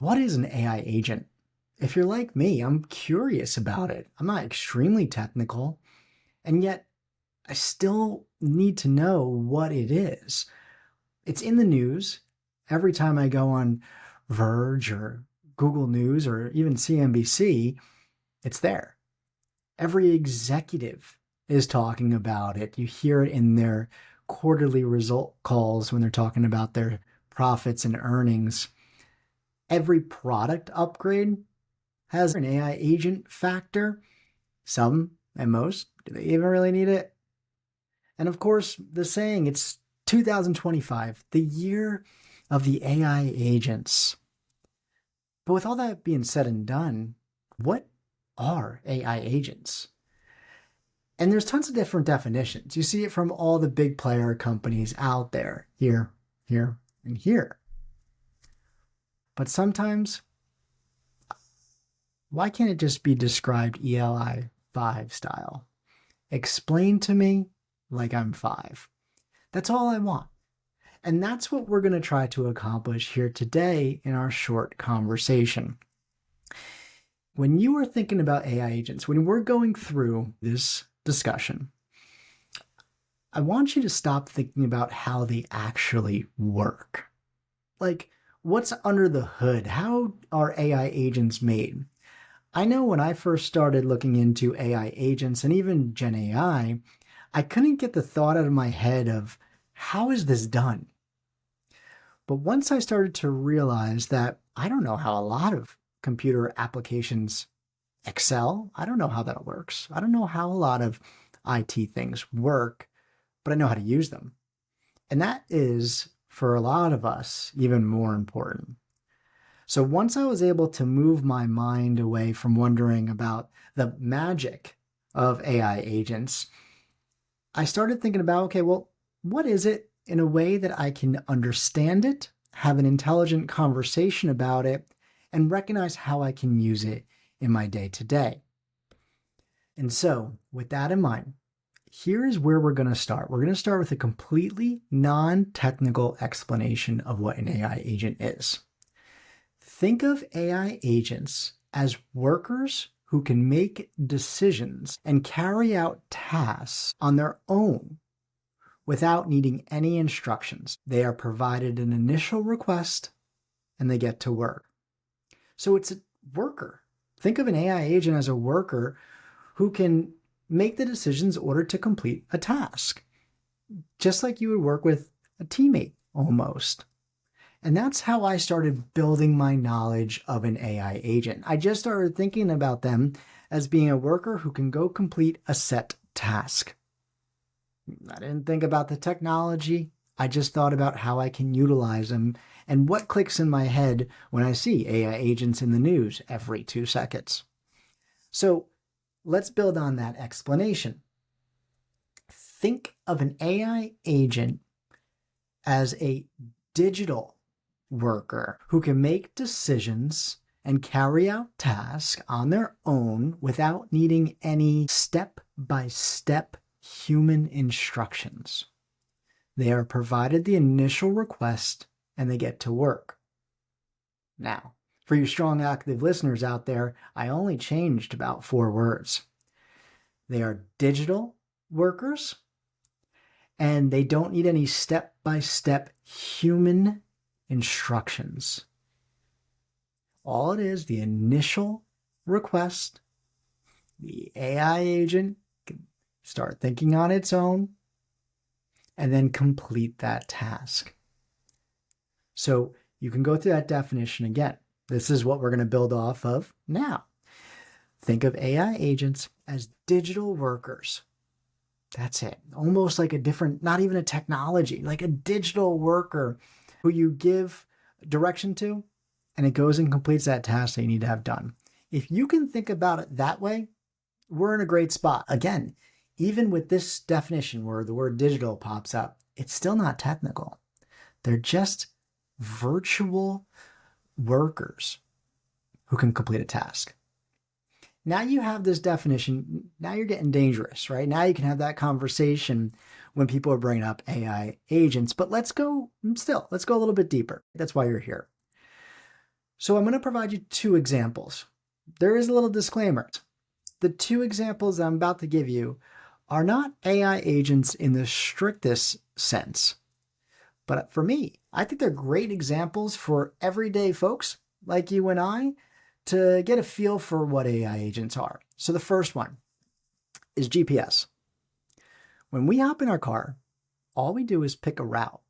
What is an AI agent? If you're like me, I'm curious about it. I'm not extremely technical, and yet I still need to know what it is. It's in the news. Every time I go on Verge or Google News or even CNBC, it's there. Every executive is talking about it. You hear it in their quarterly result calls when they're talking about their profits and earnings. Every product upgrade has an AI agent factor. Some and most, do they even really need it? And of course, the saying, it's 2025, the year of the AI agents. But with all that being said and done, what are AI agents? And there's tons of different definitions. You see it from all the big player companies out there, here, and here. But sometimes, why can't it just be described ELI 5 style? Explain to me like I'm 5. That's all I want. And that's what we're going to try to accomplish here today in our short conversation. When you are thinking about AI agents, when we're going through this discussion, I want you to stop thinking about how they actually work. Like, what's under the hood? How are AI agents made? I know when I first started looking into AI agents and even Gen AI, I couldn't get the thought out of my head of how is this done? But once I started to realize that I don't know how a lot of computer applications excel, I don't know how that works. I don't know how a lot of IT things work, but I know how to use them. And that is, for a lot of us, even more important. So once I was able to move my mind away from wondering about the magic of AI agents, I started thinking about, okay, well, what is it in a way that I can understand it, have an intelligent conversation about it, and recognize how I can use it in my day-to-day. And so, with that in mind, here is where we're going to start. We're going to start with a completely non-technical explanation of what an AI agent is. Think of AI agents as workers who can make decisions and carry out tasks on their own without needing any instructions. They are provided an initial request and they get to work. So it's a worker. Think of an AI agent as a worker who can make the decisions in order to complete a task, just like you would work with a teammate almost. And that's how I started building my knowledge of an AI agent. I just started thinking about them as being a worker who can go complete a set task. I didn't think about the technology. I just thought about how I can utilize them and what clicks in my head when I see AI agents in the news every 2 seconds. So let's build on that explanation. Think of an AI agent as a digital worker who can make decisions and carry out tasks on their own without needing any step-by-step human instructions. They are provided the initial request and they get to work. Now, for you strong active listeners out there, I only changed about 4 words. They are digital workers and they don't need any step-by-step human instructions. All it is, the initial request, the AI agent can start thinking on its own and then complete that task. So you can go through that definition again. This is what we're going to build off of now. Think of AI agents as digital workers. That's it. Almost like a different, not even a technology, like a digital worker who you give direction to, and it goes and completes that task that you need to have done. If you can think about it that way, we're in a great spot. Again, even with this definition where the word digital pops up, it's still not technical. They're just virtual workers who can complete a task. Now you have this definition, now you're getting dangerous, right? Now you can have that conversation when people are bringing up AI agents, but let's go a little bit deeper. That's why you're here. So I'm going to provide you two examples. There is a little disclaimer. The two examples I'm about to give you are not AI agents in the strictest sense. But for me, I think they're great examples for everyday folks like you and I to get a feel for what AI agents are. So the first one is GPS. When we hop in our car, all we do is pick a route.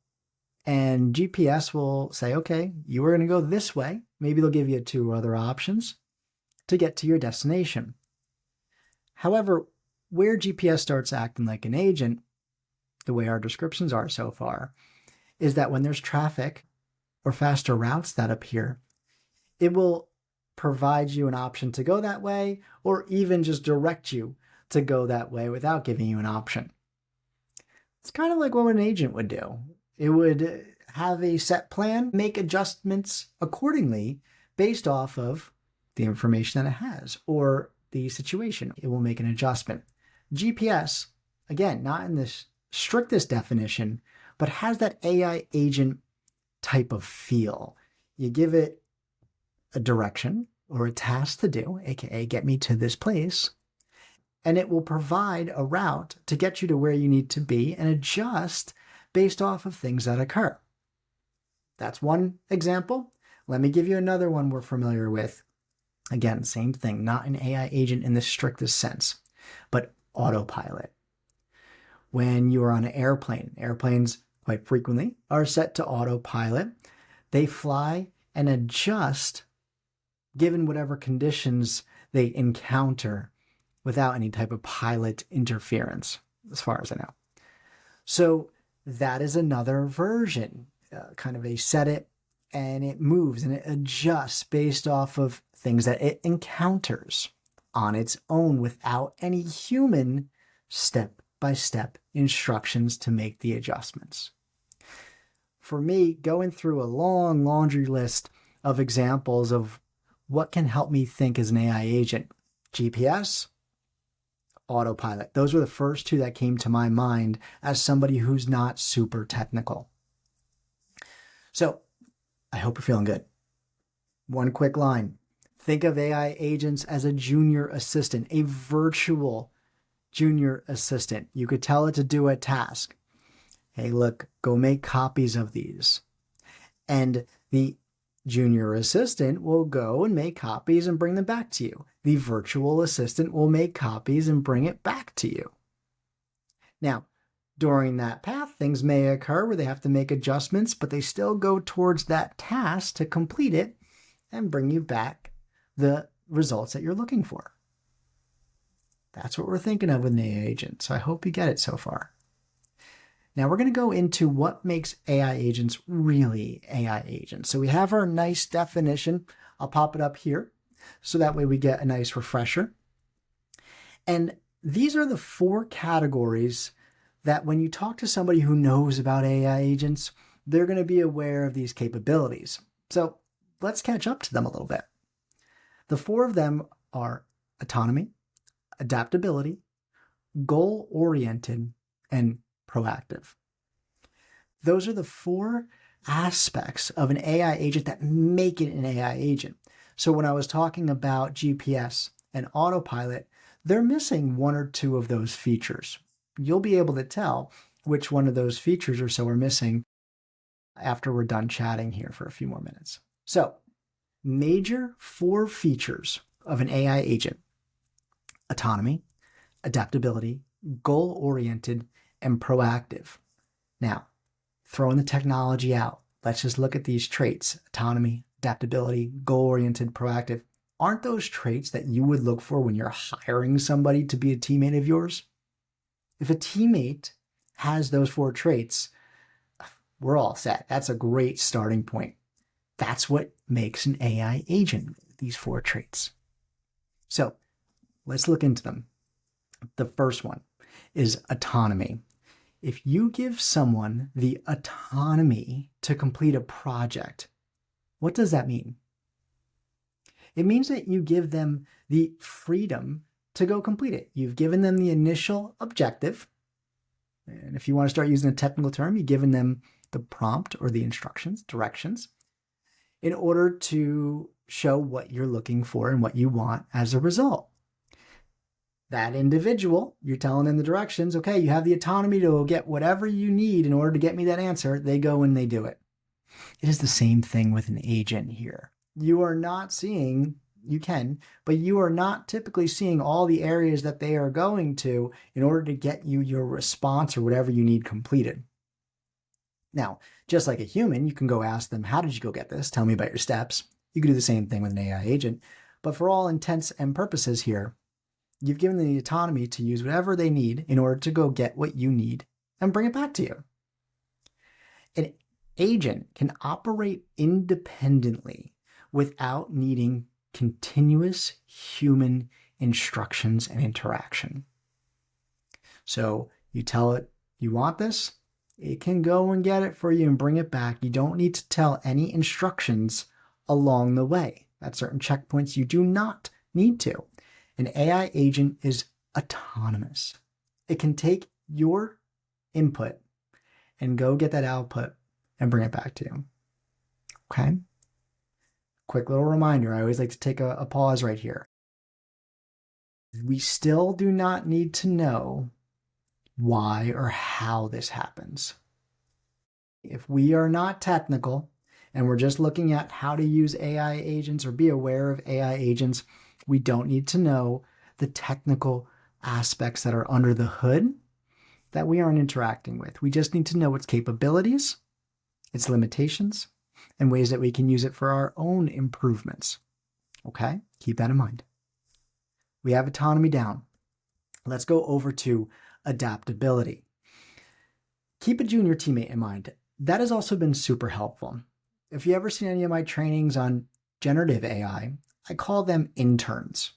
And GPS will say, okay, you are going to go this way. Maybe they'll give you two other options to get to your destination. However, where GPS starts acting like an agent, the way our descriptions are so far, is that when there's traffic or faster routes that appear, it will provide you an option to go that way, or even just direct you to go that way without giving you an option. It's kind of like what an agent would do. It would have a set plan, make adjustments accordingly based off of the information that it has or the situation. It will make an adjustment. GPS, again, not in this strictest definition, but has that AI agent type of feel. You give it a direction or a task to do, aka get me to this place, and it will provide a route to get you to where you need to be and adjust based off of things that occur. That's one example. Let me give you another one we're familiar with. Again, same thing, not an AI agent in the strictest sense, but autopilot. When you're on an airplane, airplanes quite frequently are set to autopilot. They fly and adjust given whatever conditions they encounter without any type of pilot interference, as far as I know. So that is another version, kind of a set it and it moves and it adjusts based off of things that it encounters on its own without any human step-by-step instructions to make the adjustments. For me, going through a long laundry list of examples of what can help me think as an AI agent, GPS, autopilot. Those were the first two that came to my mind as somebody who's not super technical. So I hope you're feeling good. One quick line. Think of AI agents as a junior assistant, a virtual junior assistant. You could tell it to do a task. Hey, look, go make copies of these. And the junior assistant will go and make copies and bring them back to you. The virtual assistant will make copies and bring it back to you. Now, during that path, things may occur where they have to make adjustments, but they still go towards that task to complete it and bring you back the results that you're looking for. That's what we're thinking of with an AI agent. So I hope you get it so far. Now we're going to go into what makes AI agents really AI agents. So we have our nice definition. I'll pop it up here so that way we get a nice refresher. And these are the four categories that when you talk to somebody who knows about AI agents, they're going to be aware of these capabilities. So let's catch up to them a little bit. The four of them are autonomy, adaptability, goal-oriented, and proactive. Those are the four aspects of an AI agent that make it an AI agent. So when I was talking about GPS and autopilot, they're missing one or two of those features. You'll be able to tell which one of those features or so are missing after we're done chatting here for a few more minutes. So, major four features of an AI agent: autonomy, adaptability, goal-oriented, and proactive. Now, throwing the technology out, let's just look at these traits: autonomy, adaptability, goal-oriented, proactive. Aren't those traits that you would look for when you're hiring somebody to be a teammate of yours? If a teammate has those four traits, we're all set. That's a great starting point. That's what makes an AI agent, these four traits. So let's look into them. The first one is autonomy. If you give someone the autonomy to complete a project, what does that mean? It means that you give them the freedom to go complete it. You've given them the initial objective. And if you want to start using a technical term, you've given them the prompt or the instructions, directions. in order to show what you're looking for and what you want as a result. That individual, you're telling them the directions, okay, you have the autonomy to get whatever you need in order to get me that answer. They go and they do it. It is the same thing with an agent here. You are not seeing, you can, but you are not typically seeing all the areas that they are going to in order to get you your response or whatever you need completed. Now, just like a human, you can go ask them, how did you go get this? Tell me about your steps. You can do the same thing with an AI agent. But for all intents and purposes here, you've given them the autonomy to use whatever they need in order to go get what you need and bring it back to you. An agent can operate independently without needing continuous human instructions and interaction. So you tell it you want this, it can go and get it for you and bring it back. You don't need to tell any instructions along the way. At certain checkpoints, you do not need to. An AI agent is autonomous. It can take your input and go get that output and bring it back to you. Okay? Quick little reminder. I always like to take a pause right here. We still do not need to know why or how this happens. If we are not technical and we're just looking at how to use AI agents or be aware of AI agents, we don't need to know the technical aspects that are under the hood that we aren't interacting with. We just need to know its capabilities, its limitations, and ways that we can use it for our own improvements. Okay? Keep that in mind. We have autonomy down. Let's go over to adaptability. Keep a junior teammate in mind. That has also been super helpful. If you ever seen any of my trainings on generative AI, I call them interns.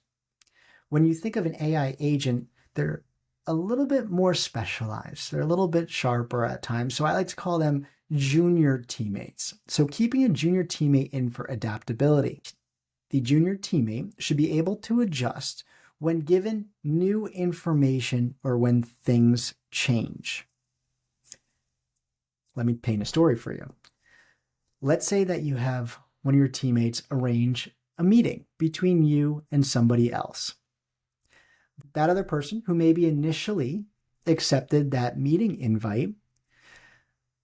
When you think of an AI agent, they're a little bit more specialized. They're a little bit sharper at times. So I like to call them junior teammates. So keeping a junior teammate in for adaptability. The junior teammate should be able to adjust when given new information or when things change. Let me paint a story for you. Let's say that you have one of your teammates arrange a meeting between you and somebody else. That other person who maybe initially accepted that meeting invite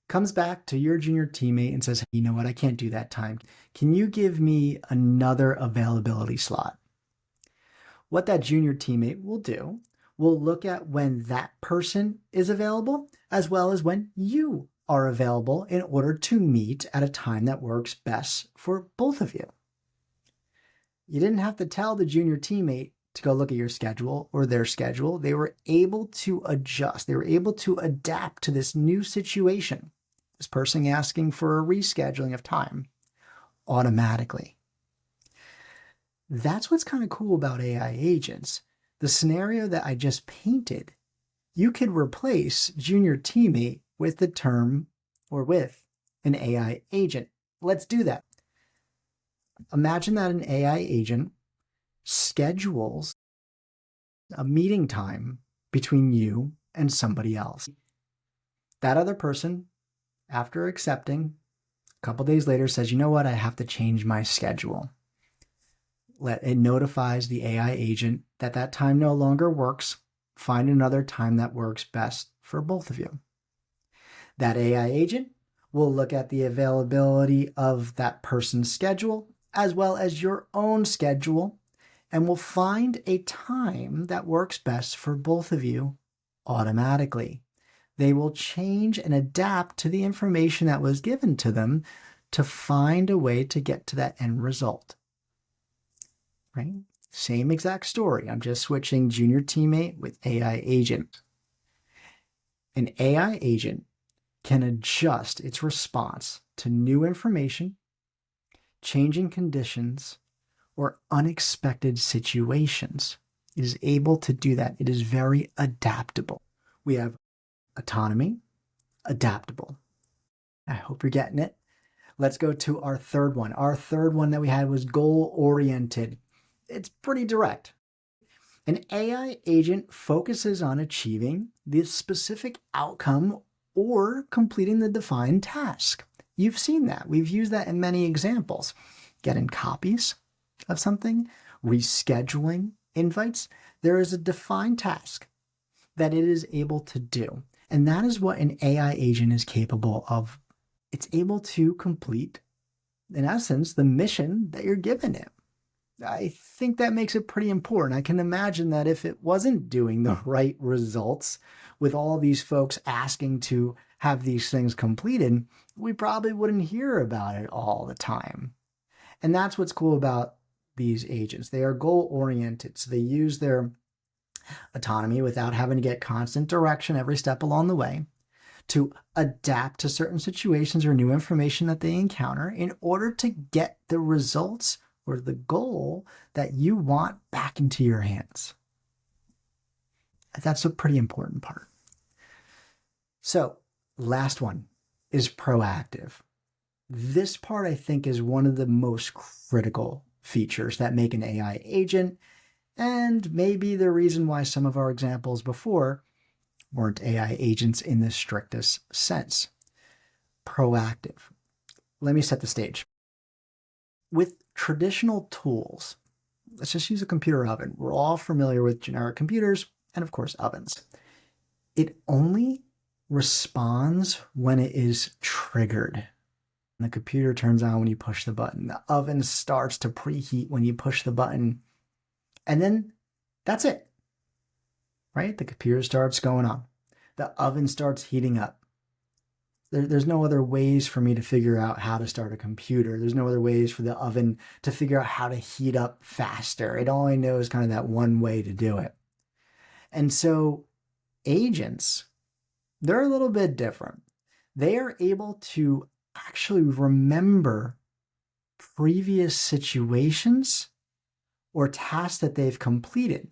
comes back to your junior teammate and says, you know what, I can't do that time. Can you give me another availability slot? What that junior teammate will do, will look at when that person is available as well as when you are available in order to meet at a time that works best for both of you. You didn't have to tell the junior teammate to go look at your schedule or their schedule. They were able to adjust. They were able to adapt to this new situation. This person asking for a rescheduling of time automatically. That's what's kind of cool about AI agents. The scenario that I just painted, you could replace junior teammate with the term or with an AI agent. Let's do that. Imagine that an AI agent schedules a meeting time between you and somebody else. That other person, after accepting, a couple days later says, you know what, I have to change my schedule. It notifies the AI agent that that time no longer works. Find another time that works best for both of you. That AI agent will look at the availability of that person's schedule as well as your own schedule and will find a time that works best for both of you automatically. They will change and adapt to the information that was given to them to find a way to get to that end result. Right? Same exact story. I'm just switching junior teammate with AI agent. An AI agent can adjust its response to new information, changing conditions, or unexpected situations. It is able to do that. It is very adaptable. We have autonomy, adaptable. I hope you're getting it. Let's go to our third one. Our third one that we had was goal-oriented. It's pretty direct. An AI agent focuses on achieving the specific outcome or completing the defined task. You've seen that. We've used that in many examples. Getting copies of something, rescheduling invites. There is a defined task that it is able to do. And that is what an AI agent is capable of. It's able to complete, in essence, the mission that you're giving it. I think that makes it pretty important. I can imagine that if it wasn't doing the right results with all these folks asking to have these things completed, we probably wouldn't hear about it all the time. And that's what's cool about these agents. They are goal-oriented, so they use their autonomy without having to get constant direction every step along the way to adapt to certain situations or new information that they encounter in order to get the results or the goal that you want back into your hands. That's a pretty important part. So, last one is proactive. This part, I think, is one of the most critical features that make an AI agent, and maybe the reason why some of our examples before weren't AI agents in the strictest sense. Proactive. Let me set the stage. With traditional tools, let's just use a computer oven. We're all familiar with generic computers and, of course, ovens. It only responds when it is triggered. The computer turns on when you push the button. The oven starts to preheat when you push the button. And then that's it, right? The computer starts going on. The oven starts heating up. There's no other ways for me to figure out how to start a computer. There's no other ways for the oven to figure out how to heat up faster. It only knows kind of that one way to do it. And so agents, they're a little bit different. They are able to actually remember previous situations or tasks that they've completed.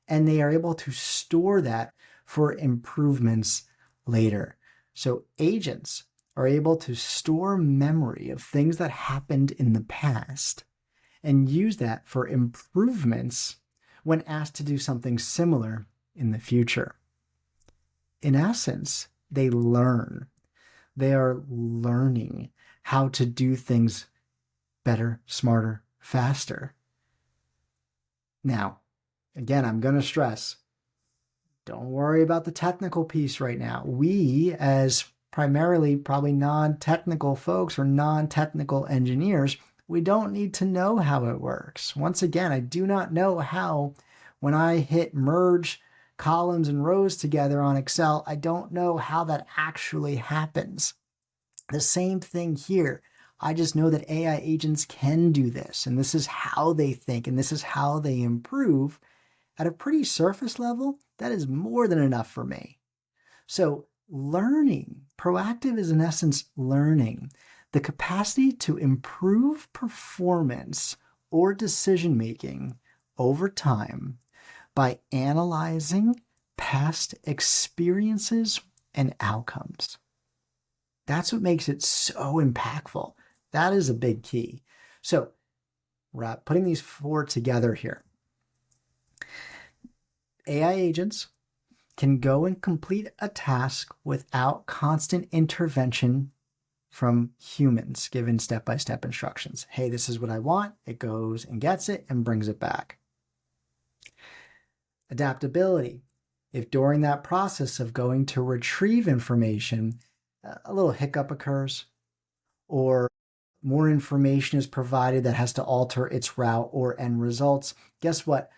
And they are able to store that for improvements later. So agents are able to store memory of things that happened in the past and use that for improvements when asked to do something similar in the future. In essence, they learn. They are learning how to do things better, smarter, faster. Now, again, I'm going to stress, don't worry about the technical piece right now. We, as primarily probably non-technical folks or non-technical engineers, we don't need to know how it works. Once again, I do not know how, when I hit merge columns and rows together on Excel, I don't know how that actually happens. The same thing here. I just know that AI agents can do this, and this is how they think, and this is how they improve. At a pretty surface level, that is more than enough for me. So learning, proactive is in essence learning, the capacity to improve performance or decision-making over time by analyzing past experiences and outcomes. That's what makes it so impactful. That is a big key. So we're putting these four together here. AI agents can go and complete a task without constant intervention from humans given step-by-step instructions. Hey, this is what I want. It goes and gets it and brings it back. Adaptability. If during that process of going to retrieve information, a little hiccup occurs or more information is provided that has to alter its route or end results, guess what?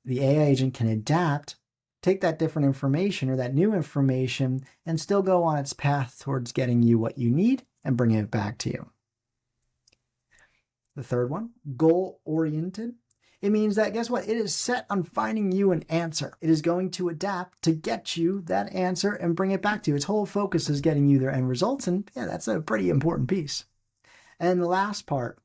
The AI agent can adapt, take that different information or that new information and still go on its path towards getting you what you need and bringing it back to you. The third one, goal-oriented. It means that, guess what? It is set on finding you an answer. It is going to adapt to get you that answer and bring it back to you. Its whole focus is getting you their end results. And yeah, that's a pretty important piece. And the last part,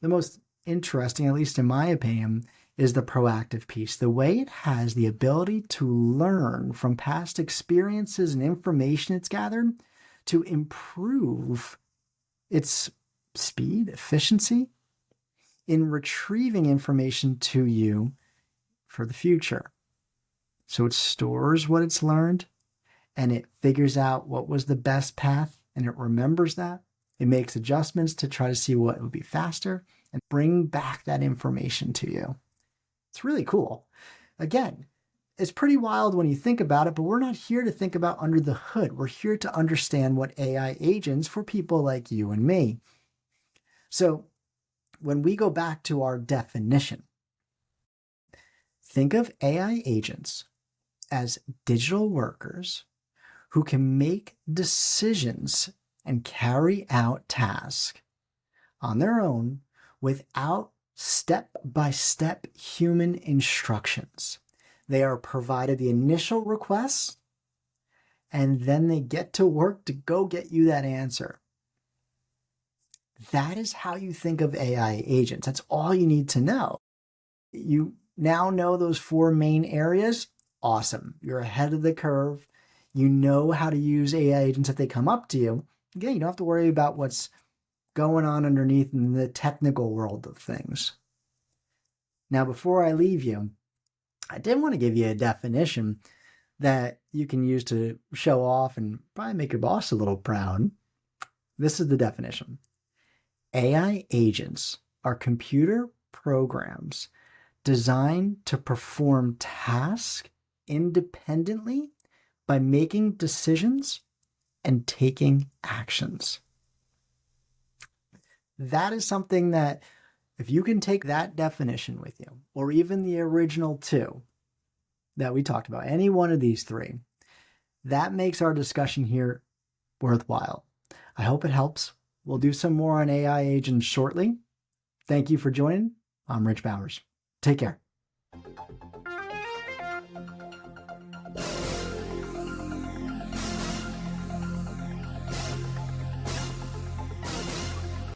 the most interesting, at least in my opinion, is the proactive piece. The way it has the ability to learn from past experiences and information it's gathered to improve its speed, efficiency in retrieving information to you for the future. So it stores what it's learned and it figures out what was the best path and it remembers that. It makes adjustments to try to see what would be faster and bring back that information to you. It's really cool. Again, it's pretty wild when you think about it, but we're not here to think about under the hood. We're here to understand what AI agents for people like you and me. So when we go back to our definition, think of AI agents as digital workers who can make decisions and carry out tasks on their own without step-by-step human instructions. They are provided the initial requests, and then they get to work to go get you that answer. That is how you think of AI agents. That's all you need to know. You now know those 4 main areas. Awesome. You're ahead of the curve. You know how to use AI agents if they come up to you. Again, you don't have to worry about what's going on underneath in the technical world of things. Now, before I leave you, I did want to give you a definition that you can use to show off and probably make your boss a little proud. This is the definition. AI agents are computer programs designed to perform tasks independently by making decisions and taking actions. That is something that if you can take that definition with you, or even the original 2 that we talked about, any one of these 3, that makes our discussion here worthwhile. I hope it helps. We'll do some more on AI agents shortly. Thank you for joining. I'm Rich Bowers. Take care.